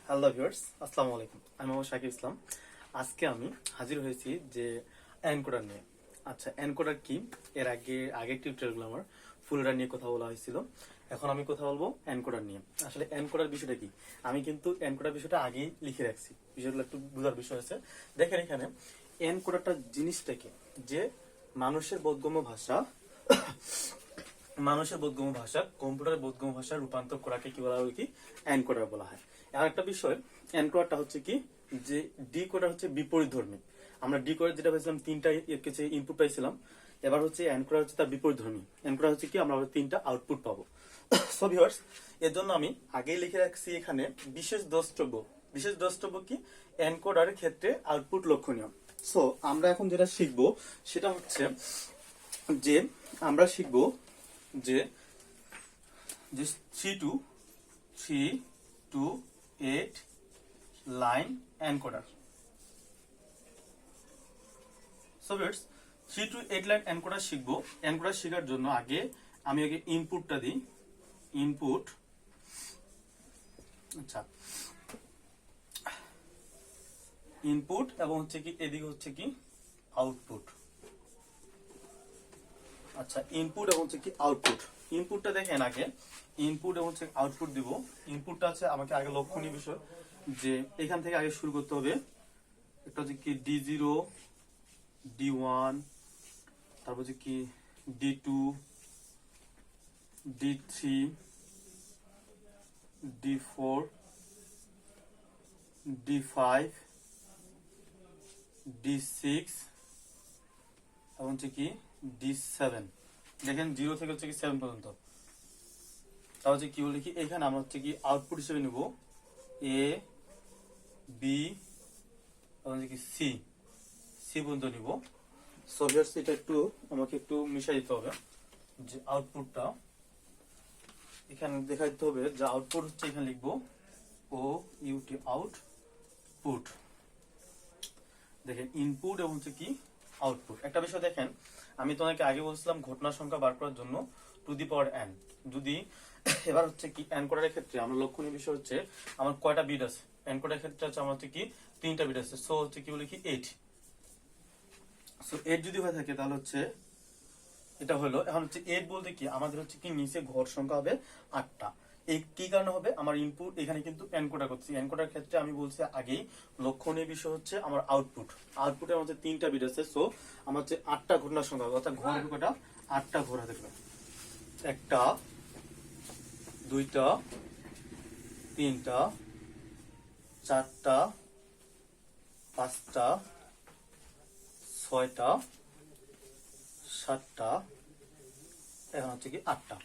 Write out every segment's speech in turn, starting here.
Hello viewers, আসসালামু আলাইকুম। আমি মোহাম্মদ শাকিব ইসলাম। আজকে আমি হাজির হয়েছি যে এনকোডার নিয়ে। আচ্ছা, এনকোডার কি? এর আগে টিউটোরিয়ালগুলো আমার ফুলরা নিয়ে কথা বলা হয়েছিল। এখন আমি কথা বলবো এনকোডার নিয়ে। আসলে এনকোডার বিষয়টা কি? আমি কিন্তু এনকোডার বিষয়টা আগেই লিখে রাখছি, বিষয়গুলো একটু বোঝার বিষয় আছে। দেখেন এখানে এনকোডারটা জিনিসটা কি, যে মানুষের বোধগম্য ভাষা কম্পিউটারের বোধগম্য ভাষা রূপান্তর করাকে কি বলা হয়? কি এনকোডার বলা হয়। আর একটা বিষয়, এনকোডারটা হচ্ছে কি, যে ডিকোডার হচ্ছে বিপরীতধর্মী। আমরা ডিকোডার যেটা পেয়েছিলাম তিনটা ইনপুট পাইছিলাম, এবার হচ্ছে এনকোডার হচ্ছে তার বিপরীতধর্মী। এনকোডার হচ্ছে কি, আমরা তিনটা আউটপুট পাবো। সো ভিউয়ার্স, এর জন্য আমি আগেই লিখে রাখছি এখানে বিশেষ দ্রষ্টব্য কি, এনকোডারের ক্ষেত্রে আউটপুট লক্ষণীয়। সো আমরা এখন যেটা শিখবো সেটা হচ্ছে যে আমরা শিখবো যে 3 to 8 line encoder. So viewers, 3 to 8 line encoder শিখবো। এনকোডার শেখার জন্য আগে আমি ইনপুটটা দিই। ইনপুট, আচ্ছা, ইনপুট এবং হচ্ছে কি এদিকে হচ্ছে কি আউটপুট। আচ্ছা, ইনপুট এবং হচ্ছে কি আউটপুট। ইনপুটটা দেখেন আগে, ইনপুট এবং হচ্ছে আউটপুট দিব। ইনপুটটা আছে আমাকে আগে লক্ষণীয় বিষয় যে এখান থেকে আগে শুরু করতে হবে। একটা হচ্ছে কি D0, D1, তারপর হচ্ছে কি D2, D3, D4, D5, D6 এবং হচ্ছে কি D7। দেখেন 0 থেকে হচ্ছে কি 7 পর্যন্ত। তা হচ্ছে কি বলে কি, এখানে আমরা হচ্ছে কি আউটপুট হিসেবে নিব A, B এবং হচ্ছে কি সি পর্যন্ত নিব। সো ভিউয়ার্স, এটা আমাকে একটু মিশাই দিতে হবে যে আউটপুটটা এখানে দেখাই দিতে হবে। যে আউটপুট হচ্ছে এখানে লিখবো OUT আউটপুট। দেখেন ইনপুট এবং হচ্ছে কি আউটপুট। একটা বিষয় দেখেন, আমি তোমাকে আগে বলছিলাম ঘটনা সংখ্যা বার করার জন্য টু দি পাওয়ার n। যদি এবার হচ্ছে কি এনকোডারের ক্ষেত্রে আমার লক্ষণীয় বিষয় হচ্ছে আমার কয়টা বিট আছে। এনকোডারের ক্ষেত্রে হচ্ছে আমার হচ্ছে কি 3টা বিট আছে। সো হচ্ছে কি বলে কি 8। সো 8 যদি হয়ে থাকে তাহলে হচ্ছে এটা হলো। এখন হচ্ছে 8 বলতে কি আমাদের হচ্ছে কি নিচে ঘর সংখ্যা হবে 8টা। এই কি কারণে হবে, আমার ইনপুট এখানে কিন্তু এনকোডার করছি। এনকোডার ক্ষেত্রে আমি বলছি আগেই লক্ষণীয় বিষয় হচ্ছে আমার আউটপুট। আউটপুটে আমাদের 3টা বিট আছে। সো আমার হচ্ছে 8টা ঘটনার সংখ্যা, অর্থাৎ ঘর কটা 8টা ঘোরা দেখবে। 1টা, 2টা, 3টা, 4টা, 5টা, 6টা, 7টা, এখন হচ্ছে কি 8টা।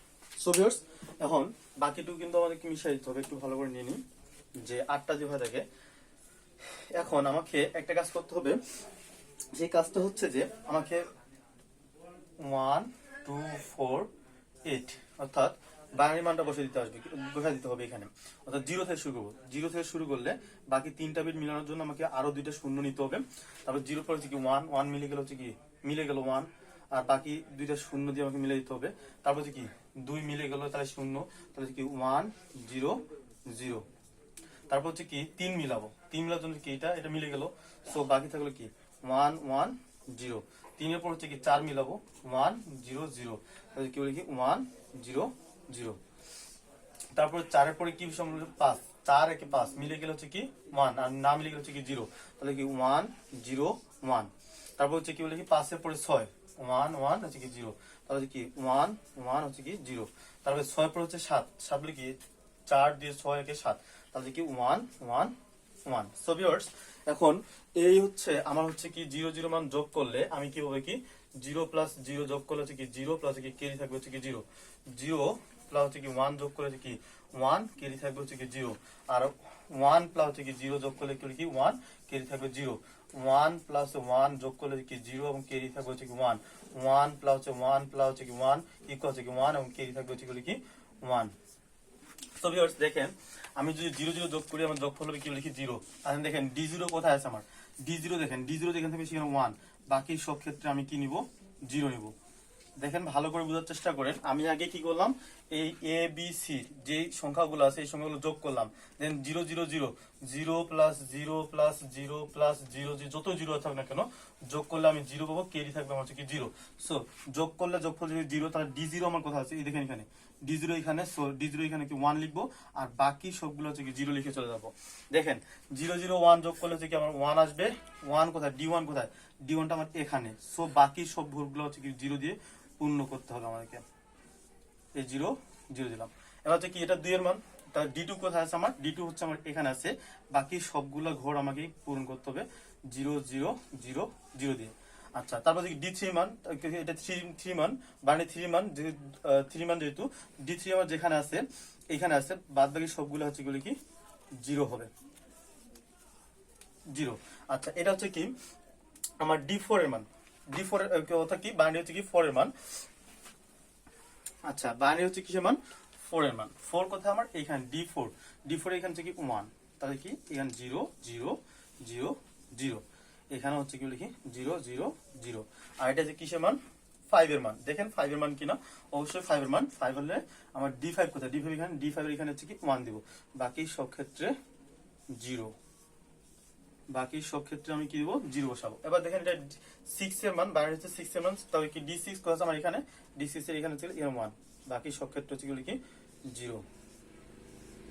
সো ভিউয়ার্স, এখন বাকিটুকু কিন্তু আমাদেরকে মিশাই দিতে হবে। একটু ভালো করে নিয়ে নিই যে 8টা যেভাবে থাকে। এখন আমাকে একটা কাজ করতে হবে, যে কাজটা হচ্ছে যে আমাকে 1 2 4 8 অর্থাৎ বাইনারি মানটা বসে দিতে হবে এখানে। অর্থাৎ 0 থেকে শুরু করবো। 0 থেকে শুরু করলে বাকি 3টা বিট মিলানোর জন্য আমাকে আরো 2টা শূন্য নিতে হবে। তারপর 0 পর হচ্ছে কি 1 মিলে গেল, হচ্ছে কি মিলে গেল 1, আর বাকি 2টা শূন্য দিয়ে আমাকে মিলে দিতে হবে। তারপর হচ্ছে কি 2 মিলে গেল, তাহলে শূন্য, তাহলে হচ্ছে কি 1 0 0। তারপর হচ্ছে কি 3 মিলাবো, 3 মিলার জন্য কি এটা মিলে গেল। সো বাকি থাকলো কি 1 1 0। 3 এর পর হচ্ছে কি 4 মিলাবো, 1 0 0, তাহলে কি বলি কি 1 0 0। তারপর 4 এর পরে কি বিষয়, 5, 4 একে 5 মিলে গেলে হচ্ছে কি 1, আর না মিলে গেলে হচ্ছে কি 0, তাহলে কি 1 0 1। তারপর হচ্ছে কি বলে কি 5 এর পরে 6, 1 1 হচ্ছে কি 0, তাহলে হচ্ছে কি 1 1 হচ্ছে কি 0। তারপরে 6 এর পরে হচ্ছে 7, 7 বলে কি 4 দিয়ে 6 একে 7, তাহলে কি 1 1 1। সো ভিউয়ার্স, এখন এই হচ্ছে আমার হচ্ছে কি 0 0 মান যোগ করলে আমি কি হবে কি 0 প্লাস 0 যোগ করলে হচ্ছে কি 0 প্লাস কি কেরি থাকবে হচ্ছে কি 0, 0 প্লাস হচ্ছে কি 1 যোগ করলে হচ্ছে কি 1 কেরি থাকবে হচ্ছে কি 0, আর 1 প্লাস হচ্ছে কি 0 যোগ করলে কি 1 কেরি থাকবে 0, 1 প্লাস 1 যোগ করলে কি 0 এবং কেরি থাকবে হচ্ছে কি 1, 1 প্লাস 1 প্লাস হচ্ছে কি 1 ইকুয়াল হচ্ছে কি 1 এবং কেরি থাকবে হচ্ছে কি 1। সো ভিউয়ার্স, দেখেন আমি যদি 0 0 যোগ করি আমার যোগফল হবে কি লিখি 0। আর দেখেন D0 কোথায় আছে আমার, D0 দেখেন D0 যেখান থেকে সেখানে 1, বাকি সব ক্ষেত্রে আমি কি নিব 0 নিব। দেখেন ভালো করে বোঝার চেষ্টা করেন। আমি আগে কি করলাম, এই এ বি সি যে সংখ্যাগুলো আছে এই সংখ্যাগুলো যোগ করলাম, দেন 0 0 0 0 প্লাস 0 প্লাস 0 প্লাস 0, যত জিরো থাক না কেন যোগ করলে আমি 0 পাবো, কেডি থাকবে আমার হচ্ছে কি 0। সো যোগ করলে যোগফল যদি 0, তাহলে d0 আমার কথা আছে এই দেখেন এখানে d0 এখানে, সো d0 এখানে কি 1 লিখবো, আর বাকি সবগুলো হচ্ছে কি 0 লিখে চলে যাবো। দেখেন 0 0 1 যোগ করলে হচ্ছে কি আমার 1 আসবে, 1 কোথায়, d1 কোথায়, d1টা আমার এখানে। সো বাকি সব ভুলগুলো হচ্ছে কি 0 দিয়ে পূর্ণ করতে হবে আমাদেরকে। এই 0 0 দিলাম। এবার হচ্ছে কি এটা 2 এর মান, তার d2 কোথায় আছে আমার, d2 হচ্ছে আমার এখানে আছে, বাকি সবগুলো ঘর আমাকে পূরণ করতে হবে 0 0 0 0 দিয়ে। আচ্ছা, তারপর দেখি d3 মান, এটা 3 মান, মানে 3 মান, 3 মান যেহেতু d3 আমার যেখানে আছে এখানে আছে, বাদ বাকি সবগুলো হচ্ছে গুলো কি 0 হবে, 0। আচ্ছা, এটা হচ্ছে কি আমার d4 এর মান, d4 এর কথা কি, বাইনারি হচ্ছে কি 4 এর মান। আচ্ছা, বাইনারি হচ্ছে কিসের মান, 4 এর মান। 4 কোথায় আমার এখানে d4, d4 এখানে হচ্ছে কি 1, তাহলে কি এখানে 0 0 0 0, এখানে হচ্ছে কি লিখি 0 0 0। আর এটা যে কিসের মান, 5 এর মান। দেখেন 5 এর মান কিনা, অবশ্যই 5 এর মান। 5 হলে আমার d5 কোথায়, d5 এখানে, d5 এর এখানে হচ্ছে কি 1 দিব, বাকি সব ক্ষেত্রে 0, বাকি সব ক্ষেত্রে আমি কি দিব 0 বসাবো। এবার দেখেন এটা 6 এর মান, বাইরে হচ্ছে 6 এর মান, তবে কি d6 কোথায় আমার এখানে, d6 এর এখানে ছিল এর 1, বাকি সব ক্ষেত্রে হচ্ছে কি 0,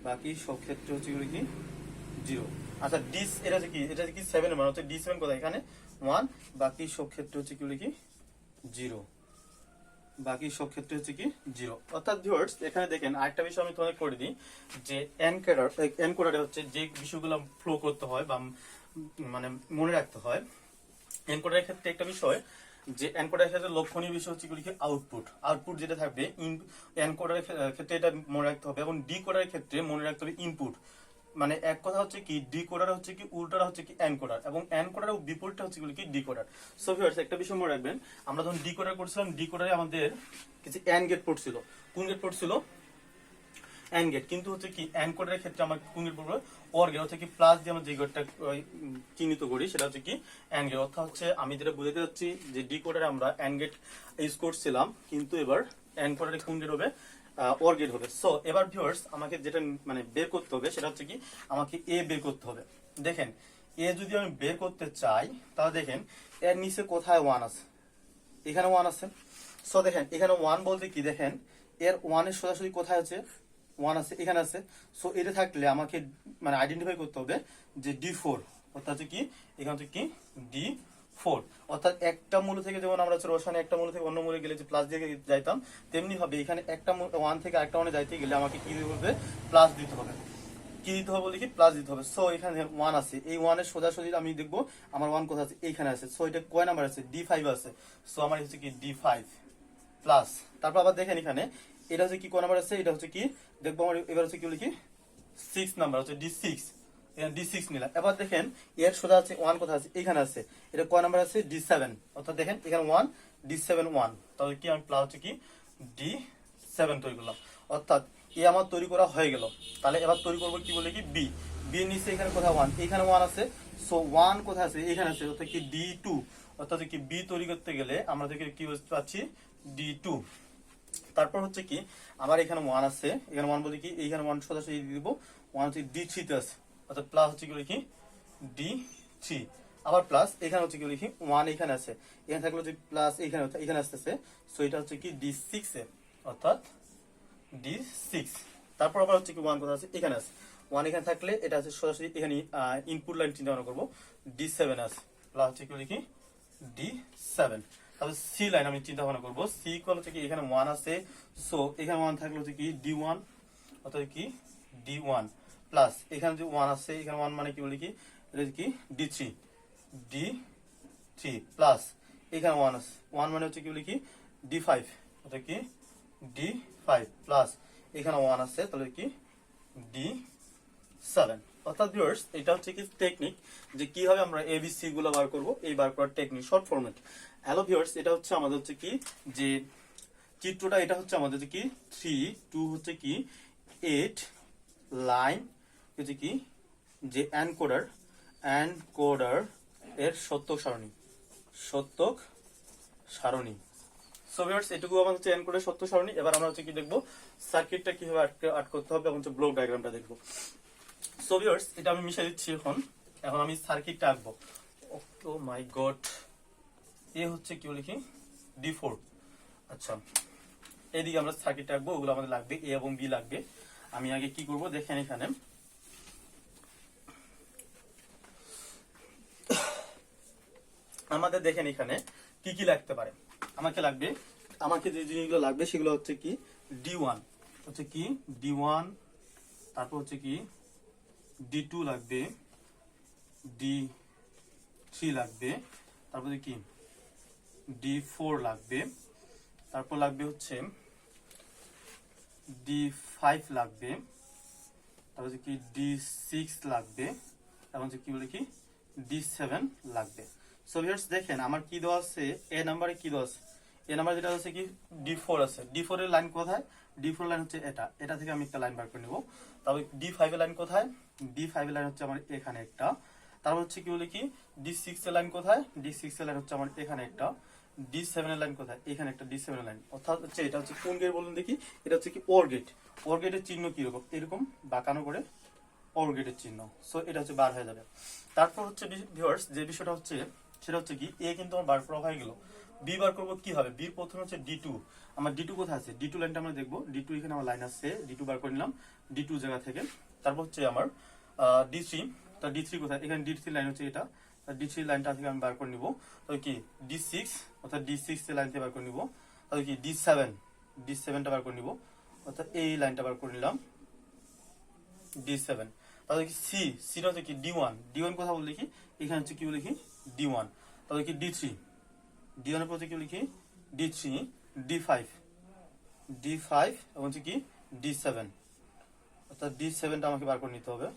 বাকি সব ক্ষেত্রে হচ্ছে কি 0। আচ্ছা, এটা হচ্ছে কি, এটা হচ্ছে কি 7 এর মান, হচ্ছে d7 কোথায় এখানে 1, বাকি সব ক্ষেত্রে হচ্ছে কি 0, বাকি সব ক্ষেত্রে হচ্ছে কি 0। অর্থাৎ ভিউয়ার্স এখানে দেখেন আরেকটা বিষয় আমি তোমাদের করে দিই, যে এনকোডারে হচ্ছে যে বিষয়গুলো ফ্লো করতে হয় বা মানে মনে রাখতে হয়, এনকোডারের ক্ষেত্রে একটা বিষয়, যে এনকোডারের ক্ষেত্রে লক্ষণীয় বিষয় হচ্ছে কি আউটপুট, আউটপুট যেটা থাকবে এনকোডারের ক্ষেত্রে এটা মনে রাখতে হবে, এবং ডিকোডারের ক্ষেত্রে মনে রাখতে হবে ইনপুট। মানে এক কথা হচ্ছে কি ডিকোডার হচ্ছে কি উল্টাটা হচ্ছে কি এনকোডার, এবং এনকোডারের বিপরীতটা হচ্ছে কি ডিকোডার। সো ভিউয়ার্স একটা বিষয় মনে রাখবেন, আমরা যখন ডিকোডার করছিলাম, ডিকোডারে আমাদের কিছু এন্ড গেট পোর্ট ছিল। কোন গেট পোর্ট ছিল, এন্ড গেট। কিন্তু হচ্ছে কি এনকোডারের ক্ষেত্রে আমার কোন গেট পড়বে, অর গেট, হচ্ছে কি প্লাস দিয়ে আমরা যে গেটটা চিহ্নিত করি সেটা হচ্ছে কি এন্ড গেট। অর্থাৎ হচ্ছে আমি যেটা বুঝাতে যাচ্ছি যে ডিকোডারে আমরা এন্ড গেট ইউজ করছিলাম, কিন্তু এবার এনকোডারে কোন গেট হবে, অর গেট হবে। সো এবার ভিউয়ার্স আমাকে যেটা মানে বের করতে হবে সেটা হচ্ছে কি আমাকে এ বের করতে হবে। দেখেন এ যদি আমি বের করতে চাই, তাহলে দেখেন এর নিচে কোথায় 1 আছে, এখানে 1 আছে। সো দেখেন এখানে 1 বলতে কি, দেখেন এর 1 এর সোজাসুজি কোথায় আছে, 1 আছে এখানে আছে। সো এটা থাকলে আমাকে মানে আইডেন্টিফাই করতে হবে যে d4, অর্থাৎ হচ্ছে কি এখানে হচ্ছে কি d4। অর্থাৎ একটা মূল থেকে যেমন আমরা রসায়নে একটা মূল থেকে অন্য মূলে গেলে যে প্লাস দিয়ে যাইতাম, তেমনি হবে এখানে একটা 1 থেকে আরেকটা মানে যাইতে গেলে আমাকে কি দিতে হবে, প্লাস দিতে হবে। কি দিতে হবে দেখি, প্লাস দিতে হবে। সো এখানে 1 আছে, এই 1 এর সোজাসুজি আমি দেখবো আমার 1 কোথায় আছে, এইখানে আছে। সো এটা কয় নাম্বার আছে, d5 আছে। সো আমার হচ্ছে কি d5 প্লাস, তারপর আবার দেখেন এখানে এটা হচ্ছে কি কোন নাম্বার আছে, এটা হচ্ছে কি দেখবো আমার এবার হচ্ছে কি লিখি 6 নাম্বার, হচ্ছে d6, এখানে d6 নিলাম। এবার দেখেন এর সোজা আছে 1 কোথায় আছে, এখানে আছে, এটা কয় নাম্বার আছে, d7। অর্থাৎ দেখেন এখানে 1 d7 1, তাহলে কি আমি প্লাস হচ্ছে কি d7 তৈরি করলাম। অর্থাৎ এ আমার তৈরি করা হয়ে গেল। তাহলে এবার তৈরি করবো কি বলে কি বি, বি এর নিচে এখানে কোথায় 1, এখানে 1 আছে। সো 1 কোথায় আছে, এখানে আছে, অর্থাৎ কি d2। অর্থাৎ কি বি তৈরি করতে গেলে আমরা দেখি কি পাচ্ছি d2। তারপর হচ্ছে কি আমার এখানে 1 আছে, এখানে 1 বলতে কি এইখানে 1 সোজাসুজি দিয়ে দিব, 1 হচ্ছে d3 তে আছে। অর্থাৎ প্লাস হচ্ছে কি লিখি d3, আবার প্লাস এখানে হচ্ছে কি লিখি 1 এখানে আছে, এখানে থাকলে হচ্ছে প্লাস এখানে হচ্ছে এখানে আসতেছে। সো এটা হচ্ছে কি d6 এ, অর্থাৎ d6। তারপর আবার হচ্ছে কি 1 কোথায় আছে, এখানে আছে, 1 এখানে থাকলে এটা আছে সোজাসুজি এখানে ইনপুট লাইন চিন্তা ভাবনা করবো, d7 আছে, প্লাস হচ্ছে কি লিখি d7। তাহলে সি লাইন আমি চিন্তা ভাবনা করবো, সি ইকুয়াল হচ্ছে কি এখানে 1 আছে। সো এখানে 1 থাকলে হচ্ছে কি d1, অর্থাৎ কি d1 প্লাস এখানে যে 1 আছে, এখানে 1 মানে কি বলি কি এটা কি d3, d3 প্লাস এখানে 1 আছে, 1 মানে হচ্ছে কি বলি কি d5, অর্থাৎ কি d5 প্লাস এখানে 1 আছে, তাহলে কি d7। অর্থাৎ ভিউয়ার্স এটা হচ্ছে কি টেকনিক, যে কিভাবে আমরা এবিসি গুলো বার করব, এই বার করার technique short format. Hello viewers, এটা হচ্ছে আমাদের হচ্ছে কি যে চিত্রটা, এটা হচ্ছে আমাদের হচ্ছে কি 3 2 হচ্ছে কি 8 লাইন হচ্ছে কি যে এনকোডার এর সত্যক সারণী, সত্যক সারণী। সো ভিউয়ার্স, এটুকু আমাদের হচ্ছে এনকোডের সত্য সারণী। এবার আমরা হচ্ছে কি দেখবো, সার্কিটটা কিভাবে আট করতে হবে এবং হচ্ছে ব্লক ডায়াগ্রামটা দেখবো। সো ভিউয়ার্স, এটা আমি মিশিয়ে দিচ্ছি এখন। এখন আমি সার্কিটটা আঁকবো। ও মাই গড, এ হচ্ছে কি লিখি D4। আচ্ছা, এদিকে আমরা সার্কিটটা আঁকবো, ওগুলো আমাদের লাগবে, এ এবং বি লাগবে। আমি আগে কি করব দেখেন, এখানে আমাদের দেখেন এখানে কি কি লাগতে পারে। আমাকে যে জিনিসগুলো লাগবে সেগুলো হচ্ছে কি D1, হচ্ছে কি D1, তারপর হচ্ছে কি D2 লাগবে, D3 লাগবে, তারপরে কি D4 লাগবে, তারপর লাগবে হচ্ছে D5 লাগবে, তারপর হচ্ছে কি D6 লাগবে, তারপর হচ্ছে কি বলে কি D7 লাগবে। সো ভিউয়ার্স দেখেন আমার কি দেওয়া আছে, এ নাম্বারে কি দেওয়া আছে, এ নাম্বার যেটা হচ্ছে কি D4 আছে। D4 এর লাইন কোথায়? D4 লাইন হচ্ছে এটা থেকে আমি একটা লাইন বার করে নেব। তারপর D5 এর লাইন কোথায়? D5 এর লাইন হচ্ছে আমার এখানে একটা। তারপর হচ্ছে কি বলে কি D6 এর লাইন কোথায়? D6 এর লাইন হচ্ছে আমার এখানে একটা। D7 এর লাইন কোথায়? এখানে একটা D7 এর লাইন। অর্থাৎ হচ্ছে এটা হচ্ছে কোন গেট বলুন দেখি? এটা হচ্ছে কি OR গেট। OR গেটের চিহ্ন কি রকম? এরকম বাঁকানো করে OR গেটের চিহ্ন। সো এটা হচ্ছে বার হয়ে যাবে। তারপর হচ্ছে ভিউয়ার্স যে বিষয়টা হচ্ছে সেটা হচ্ছে কি এ কিন্তু আমার বার করা হয়ে গেল। বি বার করবো কিভাবে? বি প্রথমে হচ্ছে D2। আমার D2 কোথায় আছে? D2 লাইনটা আমরা দেখবো। D2 এখানে আমার লাইন আছে, D2 বার করে নিলাম D2 জায়গা থেকে। তারপর হচ্ছে আমার D3, তা D3 কোথায়? এখানে D3 লাইন হচ্ছে এটা, D3 লাইনটা থেকে আমি বার করে নিব। তবে কি D6, অর্থাৎ D6 এর লাইন থেকে বার করে নিব। তবে কি D7টা বার করে নিব, অর্থাৎ এই লাইনটা বার করে নিলাম D7। তাহলে কি সিটা হচ্ছে কি D1 কথা বলে লিখি, এখানে হচ্ছে কি বলে লিখি D1। তাহলে কি D1 এর পর কি লিখি D3, D5 এবং হচ্ছে কি D7, অর্থাৎ D7টা আমাকে বার করে নিতে হবে।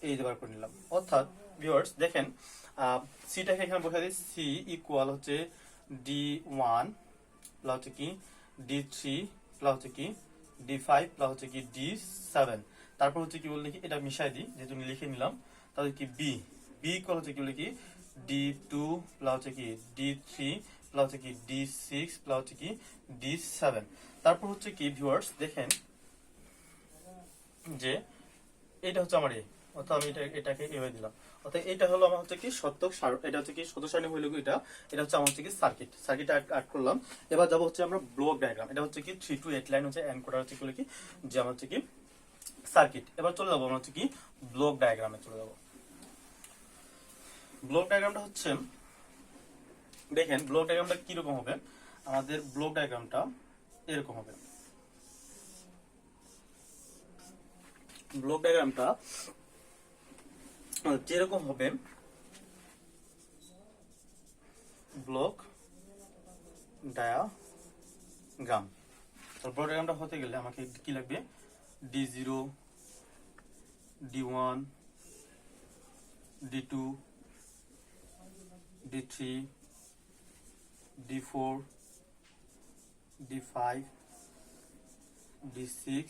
এই যে বার করে নিলাম। অর্থাৎ ভিউয়ার্স দেখেন, সিটাকে এখানে বসাই দিই, সি ইকুয়াল হচ্ছে D1 প্লাস হচ্ছে কি D3 প্লাস হচ্ছে কি D5 প্লাস হচ্ছে কি D7। তারপর হচ্ছে কি বললে কি এটা মিশাই দিই, যেহেতু লিখে নিলাম। তাহলে কি বি ইকুয়াল হচ্ছে কি বলে কি D2 প্লাস হচ্ছে কি D3 প্লাস হচ্ছে কি D6 প্লাস হচ্ছে কি D7। তারপর হচ্ছে কি ভিউয়ার্স দেখেন যে এটা হচ্ছে আমার এ, অর্থাৎ আমি এটাকে এভাবে দিলাম। অর্থাৎ এটা হলো আমার হচ্ছে কি এটা হচ্ছে কি সত্য সারণী হইল এটা হচ্ছে আমার হচ্ছে কি সার্কিট অ্যাড করলাম। এবার যাবো হচ্ছে আমরা ব্লক ডায়াগ্রাম। এটা হচ্ছে কি 3 to 8 লাইন হচ্ছে এনকোডার হচ্ছে কি বলে কি যে আমার হচ্ছে কি সার্কিট। এবার চলে যাবো আমরা হচ্ছে কি ব্লক ডায়াগ্রামে চলে যাবো। ব্লক ডায়াগ্রামটা হচ্ছে দেখেন, ব্লক ডায়াগ্রামটা কিরকম হবে? আমাদের ব্লক ডায়াগ্রামটা এরকম হবে। ব্লক ডায়াগ্রামটা যেরকম হবে, ব্লক ডায়াগ্রাম। ব্লক ডায়াগ্রামটা হতে গেলে আমাকে কি লাগবে? D0, D1, D2, D3, D4, D5, D6,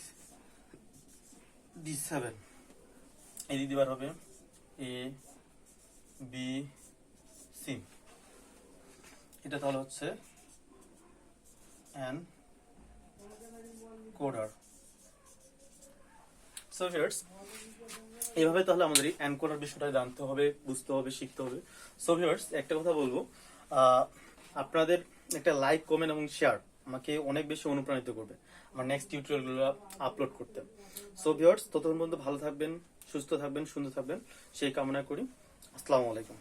D7। এই দিবার হবে A, B, C। এটা তাহলে হচ্ছে এনকোডার। সো ভিউয়ার্স, এইভাবে তাহলে আমাদের এই এনকোডার বিষয়টা জানতে হবে, বুঝতে হবে, শিখতে হবে। সো ভিউয়ার্স, একটা কথা বলবো, আপনাদের একটা লাইক, কমেন্ট এবং শেয়ার আমাকে অনেক বেশি অনুপ্রাণিত করবে আমার নেক্সট টিউটোরিয়ালগুলো আপলোড করতে। সো ভিউয়ার্স, ততক্ষণ পর্যন্ত ভালো থাকবেন, সুস্থ থাকবেন, সুন্দর থাকবেন সেই কামনা করি। আসসালামু আলাইকুম।